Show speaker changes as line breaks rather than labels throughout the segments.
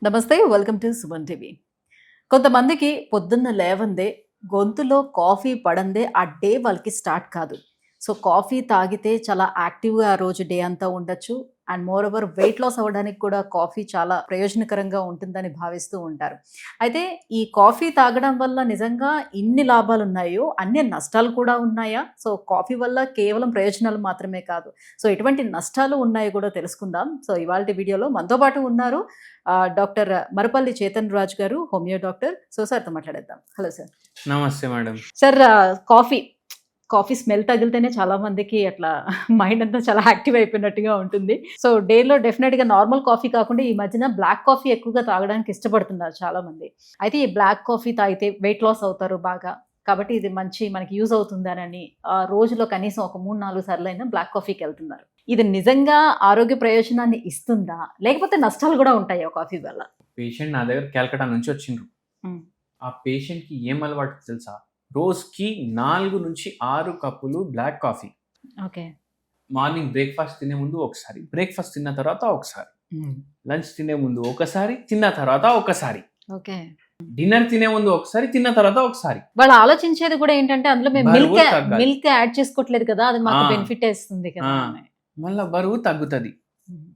నమస్తే. Welcome to Suman TV. కొంతమందికి పొద్దున్న లేవందే గొంతులో కాఫీ పడందే ఆ డే వాళ్ళకి స్టార్ట్ కాదు. సో, కాఫీ తాగితే చాలా యాక్టివ్‌గా ఆ రోజు డే అంతా ఉండొచ్చు. And more over weight loss అవ్వడానికి కూడా కాఫీ చాలా ప్రయోజనకరంగా ఉంటుందని భావిస్తూ ఉంటారు. అయితే ఈ కాఫీ తాగడం వల్ల నిజంగా ఇన్ని లాభాలున్నాయో అన్ని నష్టాలు కూడా ఉన్నాయా? సో, కాఫీ వల్ల కేవలం ప్రయోజనాలు మాత్రమే కాదు. సో, ఎటువంటి నష్టాలు ఉన్నాయో కూడా తెలుసుకుందాం. సో, ఇవాల్టి వీడియోలో మనతో పాటు ఉన్నారు డాక్టర్ మరపల్లి చేతన్ రాజ్ గారు, హోమియో డాక్టర్. సో, సార్‌తో మాట్లాడేద్దాం. Hello sir.
నమస్తే madam.
Sir coffee, coffee smell తగిలితేనే చాలా మందికి అట్లా మైండ్ అంతా చాలా యాక్టివ్ అయిపోయినట్టుగా ఉంటుంది. సో, డేలో డెఫినిట్‌గా నార్మల్ కాఫీ కాకుండా ఈ మధ్యన బ్లాక్ కాఫీ ఎక్కువగా తాగడానికి ఇష్టపడుతున్నారు చాలామంది. అయితే ఈ బ్లాక్ కాఫీ తాగితే వెయిట్ లాస్ అవుతారు బాగా. కాబట్టి ఇది మనకి యూజ్ అవుతుందనని రోజులో కనీసం ఒక 3, 4 సార్లైనా బ్లాక్ కాఫీకెళ్తున్నారు. ఇది నిజంగా ఆరోగ్య ప్రయోజనాన్ని ఇస్తుందా? లేకపోతే నష్టాలు గూడా ఉంటాయా కాఫీ వల్ల?
పేషెంట్ నా దగ్గర కలకట్టా నుంచి వచ్చిండ్రు.
హ్మ్.
ఆ పేషెంట్‌కి ఏం అలవాటు తెలుసా? రోజుకి 4-6 కప్పులు black coffee.
Okay.
Morning breakfast తినే ముందు ఒకసారి, బ్రేక్‌ఫాస్ట్ తిన్న తర్వాత ఒకసారి,
హ్మ్.
లంచ్ తినే ముందు ఒకసారి, తిన్న తర్వాత ఒకసారి,
ఓకే.
డిన్నర్ తినే ముందు ఒకసారి, తిన్న తర్వాత ఒకసారి.
వాళ్ళు ఆలోచించేది కూడా ఏంటంటే అందులో మేము
బరువు తగ్గాలి.
మిల్క్ యాడ్ చేసుకోవట్లేదు కదా! అది మాకు
ఆ!
బెనిఫిటే ఇస్తుంది కదా!
ఆ!
అని.
మళ్ళా బరువు తగ్గుతది.
హ్మ్.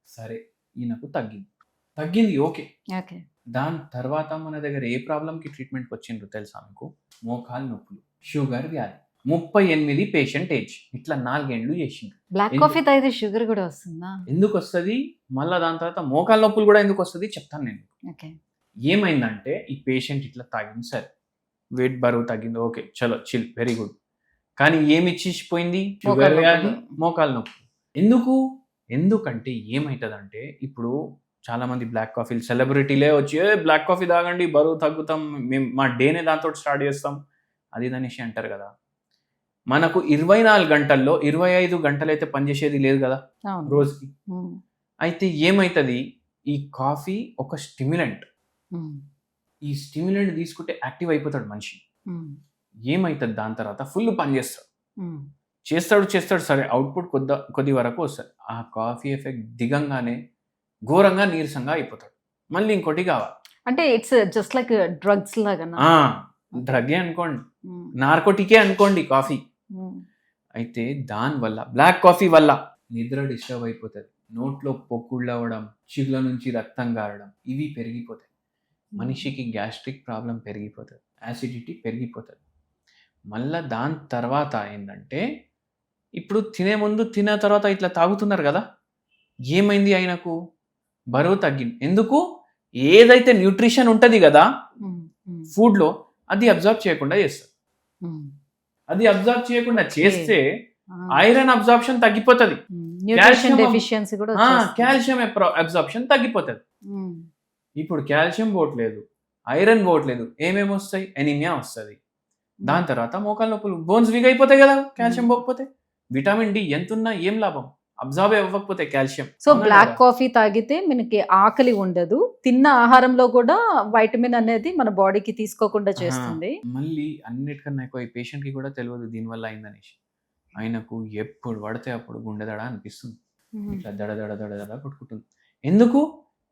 సరే, ఈయనకు తగ్గింది ఓకే.
ఓకే.
దాని తర్వాత మన దగ్గర ఏ ప్రాబ్లంకి ట్రీట్మెంట్‌కి వచ్చిండ్రు తెలుసా మీకు? మోకాలు నొప్పులు, షుగర్ వ్యాధి. 38 పేషెంట్ ఏజ్. ఇట్లా 4 ఏండ్లు చేసిండ్రు.
బ్లాక్ కాఫీ తాగితే షుగర్ కూడా వస్తుందా?
ఎందుకొస్తది? మళ్ళా దాని తర్వాత మోకాలు నొప్పులు కూడా ఎందుకొస్తది చెప్తాను నేను.
ఓకే.
ఏమైందంటే ఈ పేషెంట్ ఇట్లా తాగింది సరే. వెయిట్ బరువు తగ్గింది ఓకే. చలో చిల్ వెరీ గుడ్. కానీ ఏమి ఇచ్చేసిపోయింది? షుగర్
మోకాలు
వ్యాధి,
నొప్పులు.
మోకాలు నొప్పులు. ఎందుకు? ఎందుకంటే ఏమైతదంటే ఇప్పుడు చాలా మంది బ్లాక్ కాఫీలు సెలబ్రిటీలే వచ్చి బ్లాక్ కాఫీ తాగండి బరువు తగ్గుతాం, మేము మా డేనే దాంతో స్టార్ట్ చేస్తాం అది ఇది అనేసి అంటారు కదా. మనకు 24 గంటల్లో 25 గంటలైతే పనిచేసేది లేదు కదా
అవును.
రోజుకి.
హ్మ్.
అయితే ఏమైతుంది? ఈ కాఫీ ఒక స్టిమ్యులెంట్.
హ్మ్.
ఈ స్టిమ్యులెంట్ తీసుకుంటే యాక్టివ్ అయిపోతాడు మనిషి.
హ్మ్.
ఏమైతుంది దాని తర్వాత ఫుల్ పని చేస్తాడు.
హ్మ్.
చేస్తాడు సరే అవుట్పుట్ కొద్ది వరకు వస్తుంది. ఆ కాఫీ ఎఫెక్ట్ దిగంగానే ఘోరంగా నీరసంగా అయిపోతాడు. మళ్ళీ ఇంకోటి కావాలి.
అంటే ఇట్స్ జస్ట్ లైక్ డ్రగ్స్ లాగానా?
డ్రగ్గే అనుకోండి,
హ్మ్.
నార్కోటికే అనుకోండి కాఫీ.
హ్మ్.
అయితే దానివల్ల బ్లాక్ కాఫీ వల్ల నిద్ర డిస్టర్బ్ అయిపోతుంది, నోట్లో పొక్కుళ్ళు అవ్వడం, చిగుల నుంచి రక్తం గారడం ఇవి పెరిగిపోతాయి. మనిషికి గ్యాస్ట్రిక్ ప్రాబ్లం పెరిగిపోతుంది, యాసిడిటీ పెరిగిపోతుంది. మళ్ళా దాని తర్వాత ఏంటంటే ఇప్పుడు తినే ముందు తిన్న తర్వాత ఇట్లా తాగుతున్నారు కదా, ఏమైంది ఆయనకు? బరువు తగ్గింది. ఎందుకు? ఏదైతే న్యూట్రిషన్ ఉంటుంది కదా
హ్మ్. హ్మ్.
ఫుడ్లో అది అబ్జర్వ్ చేయకుండా చేస్తారు.
హ్మ్.
అది అబ్జర్వ్ చేయకుండా చేస్తే
ఆ.
ఐరన్ అబ్జార్ప్షన్ తగ్గిపోతుంది,
న్యూట్రిషన్ డెఫిషియన్సీ కూడా వచ్చేస్తుంది.
కాల్షియం అబ్జార్ప్షన్ తగ్గిపోతుంది.
హ్మ్.
ఇప్పుడు కాల్షియం పోవట్లేదు, ఐరన్ పోవట్లేదు, ఏమేమి వస్తాయి? ఎనీమియా వస్తుంది. దాని తర్వాత మోకాలు నొప్పులు, బోన్స్ వీక్ అయిపోతాయి కదా కాల్షియం పోకపోతే. విటమిన్ డి ఎంత ఉన్నా ఏం లాభం అబ్జార్బ్ అవ్వకపోతే కాల్షియం.
సో బ్లాక్ కాఫీ తాగితే మనకి ఆకలి ఉండదు, తిన్న ఆహారంలో కూడా వైటమిన్ అనేది మన బాడీకి తీసుకోకుండా చేస్తుంది.
మళ్ళీ అన్నిటికన్నా ఎక్కువ ఈ పేషెంట్ కి కూడా తెలియదు దీనివల్ల అయిందనేసి. ఆయనకు ఎప్పుడు పడితే అప్పుడు గుండె దడ అనిపిస్తుంది, ఇట్లా దడ దడ దడ దడ కొట్టుకుంటుంది. ఎందుకు?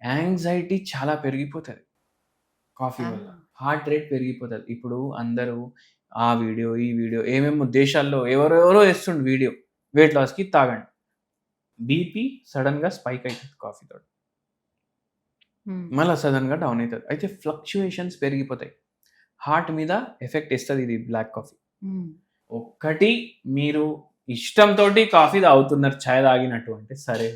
యాంగ్జైటీ చాలా పెరిగిపోతుంది కాఫీ వల్ల, హార్ట్ రేట్ పెరిగిపోతుంది. ఇప్పుడు అందరూ ఆ వీడియో ఈ వీడియో ఏమేమో దేశాల్లో ఎవరెవరో వేస్తుండే వీడియో వెయిట్ లాస్కి తాగండి, బీపీ సడన్గా స్పైక్ అవుతుంది కాఫీ తోటి, మళ్ళీ సడన్గా డౌన్ అవుతుంది. అయితే ఫ్లక్చుయేషన్స్ పెరిగిపోతాయి, హార్ట్ మీద ఎఫెక్ట్ ఇస్తుంది ఇది బ్లాక్ కాఫీ. ఒక్కటి మీరు ఇష్టంతో కాఫీ తాగుతున్నారు ఛాయ్ తాగినట్టు అంటే సరే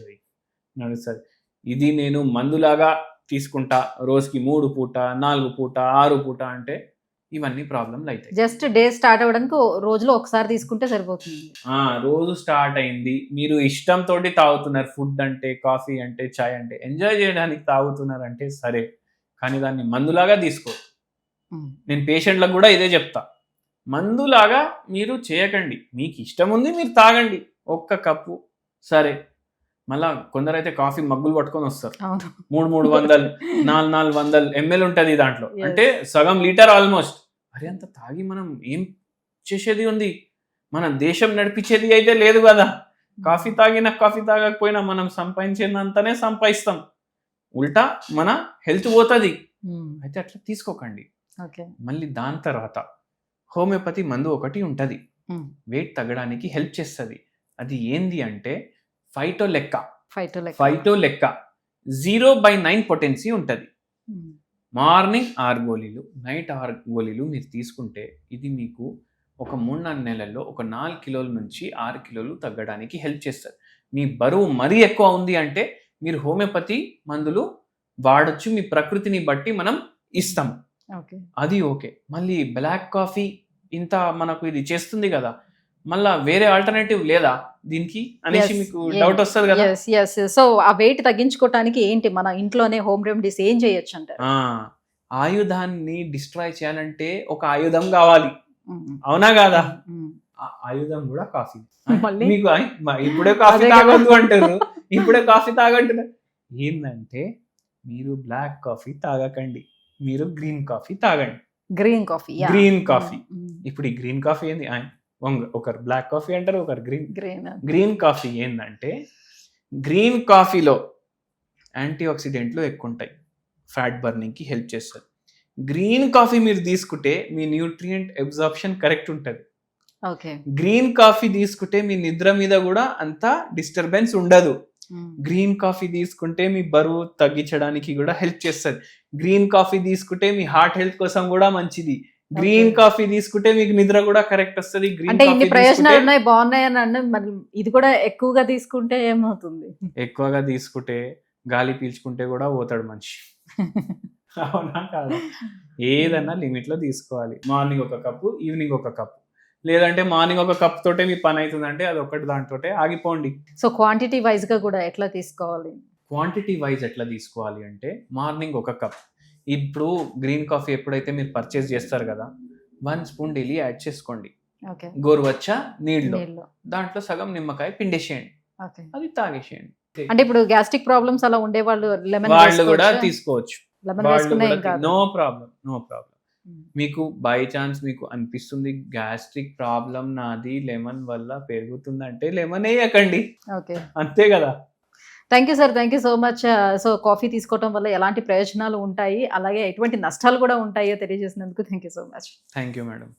నడుస్తుంది. ఇది నేను మందులాగా తీసుకుంటా రోజుకి 3 పూట 4 పూట 6 పూట అంటే ఇవన్నీ ప్రాబ్లంలు అవుతాయి.
జస్ట్ డే స్టార్ట్ అవ్వడానికి రోజులో ఒకసారి తీసుకుంటే సరిపోతుంది.
రోజు స్టార్ట్ అయింది, మీరు ఇష్టంతో తాగుతున్నారు, ఫుడ్ అంటే కాఫీ అంటే ఛాయ్ అంటే ఎంజాయ్ చేయడానికి తాగుతున్నారు అంటే సరే, కానీ దాన్ని మందులాగా తీసుకో. నేను పేషెంట్లకు కూడా ఇదే చెప్తా, మందులాగా మీరు చేయకండి. మీకు ఇష్టం ఉంది మీరు తాగండి, ఒక్క కప్పు సరే. మళ్ళా కొందరైతే కాఫీ మగ్గులు పట్టుకొని వస్తారు, 300 400 ml ఉంటుంది దాంట్లో, అంటే సగం లీటర్ ఆల్మోస్ట్. అరే అంత తాగి మనం ఏం చేసేది ఉంది? మన దేశం నడిపించేది అయితే లేదు కదా. కాఫీ తాగినా కాఫీ తాగకపోయినా మనం సంపాదించేదంతానే సంపాదిస్తాం. ఉల్టా మన హెల్త్ పోతుంది. అయితే అట్లా తీసుకోకండి.
ఓకే.
మళ్ళీ దాని తర్వాత హోమియోపతి మందు ఒకటి ఉంటుంది, వెయిట్ తగ్గడానికి హెల్ప్ చేస్తుంది. అది ఏంది అంటే ఫైటోలెక్కా. ఫైటోలెక్కా 0/9 పొటెన్సీ ఉంటుంది. మార్నింగ్ 6 గోళీలు, నైట్ 6 గోళీలు మీరు తీసుకుంటే ఇది మీకు ఒక 3-4 నెలల్లో ఒక 4 కిలోల నుంచి 6 కిలోలు తగ్గడానికి హెల్ప్ చేస్తుంది. మీ బరువు మరీ ఎక్కువ ఉంది అంటే మీరు హోమియోపతి మందులు వాడచ్చు, మీ ప్రకృతిని బట్టి మనం ఇస్తాం, అది ఓకే. మళ్ళీ బ్లాక్ కాఫీ ఇంత మనకు ఇది చేస్తుంది కదా, మళ్ళా వేరే ఆల్టర్నేటివ్ లేదా దీనికి అనేసి మీకు డౌట్ వస్తుంది కదా.
సో ఆ వెయిట్ తగ్గించుకోవడానికి ఏంటి మన ఇంట్లోనే హోమ్ రెమెడీస్ ఏం చేయొచ్చు అంటారు?
ఆయుధాన్ని డిస్ట్రాయ్ చేయాలంటే ఒక ఆయుధం కావాలి, అవునా కాదా? ఆయుధం కూడా కాఫీ. మీకు ఇప్పుడే కాఫీ తాగొద్దు అంటారు, ఇప్పుడే కాఫీ తాగంటున్నారు. ఏంటంటే మీరు బ్లాక్ కాఫీ తాగకండి, మీరు గ్రీన్ కాఫీ తాగండి. Green coffee. ఇప్పుడు ఈ గ్రీన్ కాఫీ ఏంది, ఒకరు బ్లాక్ కాఫీ అంటారు, ఒకరు గ్రీన్ కాఫీ. ఏంటంటే గ్రీన్ కాఫీలో యాంటీ ఆక్సిడెంట్లు ఎక్కువ ఉంటాయి, ఫ్యాట్ బర్నింగ్ కి హెల్ప్ చేస్తుంది. గ్రీన్ కాఫీ మీరు తీసుకుంటే మీ న్యూట్రియంట్ అబ్జార్ప్షన్ కరెక్ట్ ఉంటుంది. గ్రీన్ కాఫీ తీసుకుంటే మీ నిద్ర మీద కూడా అంత డిస్టర్బెన్స్ ఉండదు. గ్రీన్ కాఫీ తీసుకుంటే మీ బరువు తగ్గించడానికి కూడా హెల్ప్ చేస్తుంది. గ్రీన్ కాఫీ తీసుకుంటే మీ హార్ట్ హెల్త్ కోసం కూడా మంచిది. గ్రీన్ కాఫీ తీసుకుంటే మీకు నిద్ర కూడా కరెక్ట్ వస్తుంది.
అంటే ఇన్ని ప్రయోజనాలు ఉన్నాయి, బాగున్నాయి అని అంటే మరి ఇది కూడా ఎక్కువగా తీసుకుంటే ఏమవుతుంది?
ఎక్కువగా తీసుకుంటే గాలి పీల్చుకుంటే కూడా పోతాడు మనిషి, అవునా కాదు? ఏదన్నా లిమిట్ లో తీసుకోవాలి. మార్నింగ్ ఒక కప్పు, ఈవినింగ్ ఒక కప్పు, లేదంటే మార్నింగ్ ఒక కప్ తోటే మీ పని అవుతుందంటే అది ఒకటి దాంతోటే ఆగిపోండి.
సో క్వాంటిటీ వైజ్ గా కూడా ఎట్లా తీసుకోవాలి?
క్వాంటిటీ వైజ్ ఎట్లా తీసుకోవాలి అంటే మార్నింగ్ ఒక కప్. ఇప్పుడు గ్రీన్ కాఫీ ఎప్పుడైతే మీరు పర్చేస్ చేస్తారు కదా, 1 స్పూన్ డైలీ యాడ్ చేసుకోండి గోరువెచ్చ నీళ్ళు, దాంట్లో సగం నిమ్మకాయ పిండేసేయండి, అది తాగేసేయండి.
అంటే ఇప్పుడు గ్యాస్ట్రిక్ ప్రాబ్లమ్స్ అలా ఉండే వాళ్ళు
వాళ్ళు కూడా తీసుకోవచ్చు, నో ప్రాబ్లం. మీకు బై ఛాన్స్ మీకు అనిపిస్తుంది గ్యాస్ట్రిక్ ప్రాబ్లం నాది లెమన్ వల్ల పెరుగుతుందంటే లెమన్ వేయకండి, అంతే కదా.
Thank you sir, thank you so much. So coffee తీసుకోవడం వల్ల ఎలాంటి ప్రయోజనాలు ఉంటాయి, అలాగే ఎటువంటి నష్టాలు కూడా ఉంటాయో తెలియజేసినందుకు thank you so much.
Thank you madam.